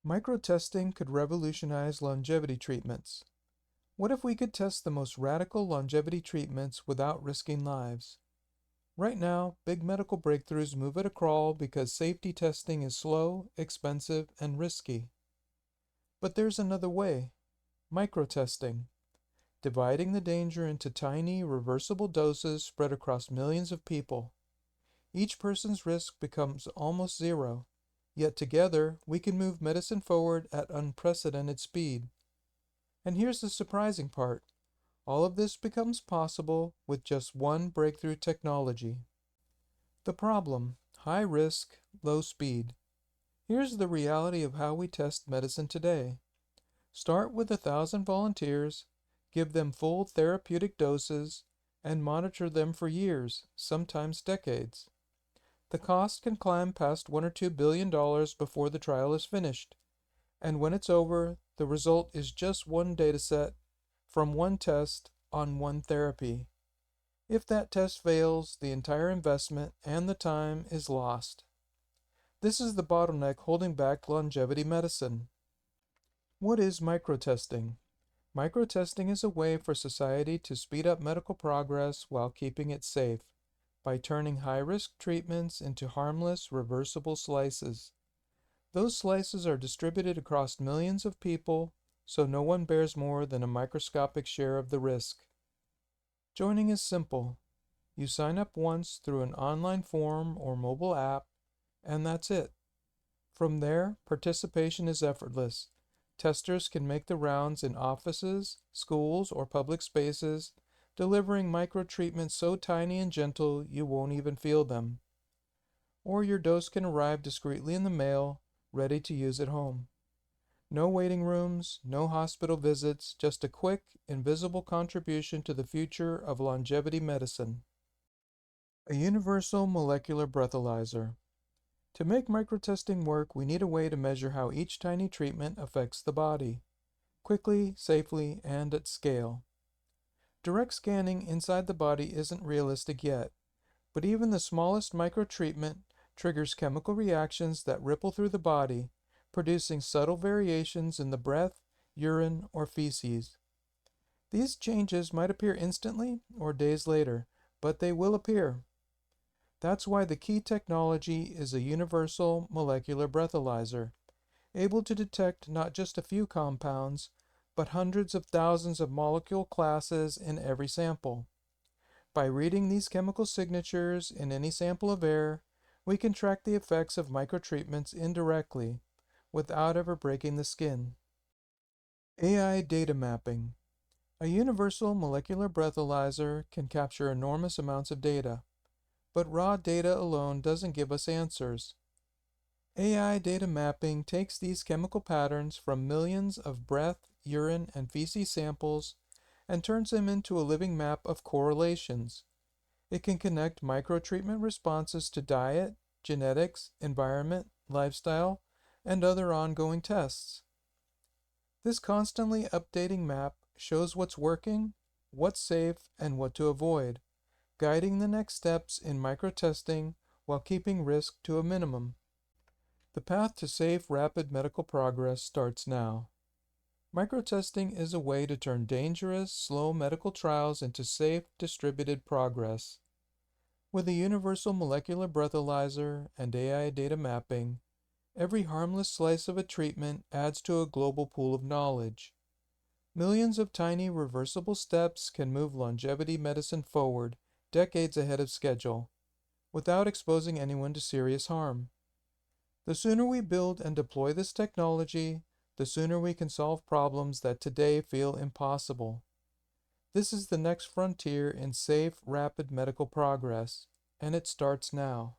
Microtesting could revolutionize longevity treatments. What if we could test the most radical longevity treatments without risking lives? Right now, big medical breakthroughs move at a crawl because safety testing is slow, expensive, and risky. But there's another way: microtesting, dividing the danger into tiny, reversible doses spread across millions of people. Each person's risk becomes almost zero, yet together we can move medicine forward at unprecedented speed. And here's the surprising part: all of this becomes possible with just one breakthrough technology. The problem: high risk, low speed. Here's the reality of how we test medicine today. Start with 1,000 volunteers, give them full therapeutic doses, and monitor them for years, sometimes decades. The cost can climb past $1 or $2 billion before the trial is finished, and when it's over, the result is just one dataset from one test on one therapy. If that test fails, the entire investment and the time is lost. This is the bottleneck holding back longevity medicine. What is microtesting? Microtesting is a way for society to speed up medical progress while keeping it safe, by turning high-risk treatments into harmless, reversible slices. Those slices are distributed across millions of people, so no one bears more than a microscopic share of the risk. Joining is simple. You sign up once through an online form or mobile app, and that's it. From there, participation is effortless. Testers can make the rounds in offices, schools, or public spaces, delivering microtreatments so tiny and gentle you won't even feel them. Or your dose can arrive discreetly in the mail, ready to use at home. No waiting rooms, no hospital visits, just a quick, invisible contribution to the future of longevity medicine. A universal molecular breathalyzer. To make microtesting work, we need a way to measure how each tiny treatment affects the body, quickly, safely, and at scale. Direct scanning inside the body isn't realistic yet, but even the smallest microtreatment triggers chemical reactions that ripple through the body, producing subtle variations in the breath, urine, or feces. These changes might appear instantly or days later, but they will appear. That's why the key technology is a universal molecular breathalyzer, able to detect not just a few compounds, but hundreds of thousands of molecule classes in every sample. By reading these chemical signatures in any sample of air, we can track the effects of microtreatments indirectly, without ever breaking the skin. AI data mapping. A universal molecular breathalyzer can capture enormous amounts of data, but raw data alone doesn't give us answers. AI data mapping takes these chemical patterns from millions of breath, urine, and feces samples and turns them into a living map of correlations. It can connect microtreatment responses to diet, genetics, environment, lifestyle, and other ongoing tests. This constantly updating map shows what's working, what's safe, and what to avoid, guiding the next steps in microtesting while keeping risk to a minimum. The path to safe, rapid medical progress starts now. Microtesting is a way to turn dangerous, slow medical trials into safe, distributed progress. With a universal molecular breathalyzer and AI data mapping, every harmless slice of a treatment adds to a global pool of knowledge. Millions of tiny, reversible steps can move longevity medicine forward, decades ahead of schedule, without exposing anyone to serious harm. The sooner we build and deploy this technology, the sooner we can solve problems that today feel impossible. This is the next frontier in safe, rapid medical progress, and it starts now.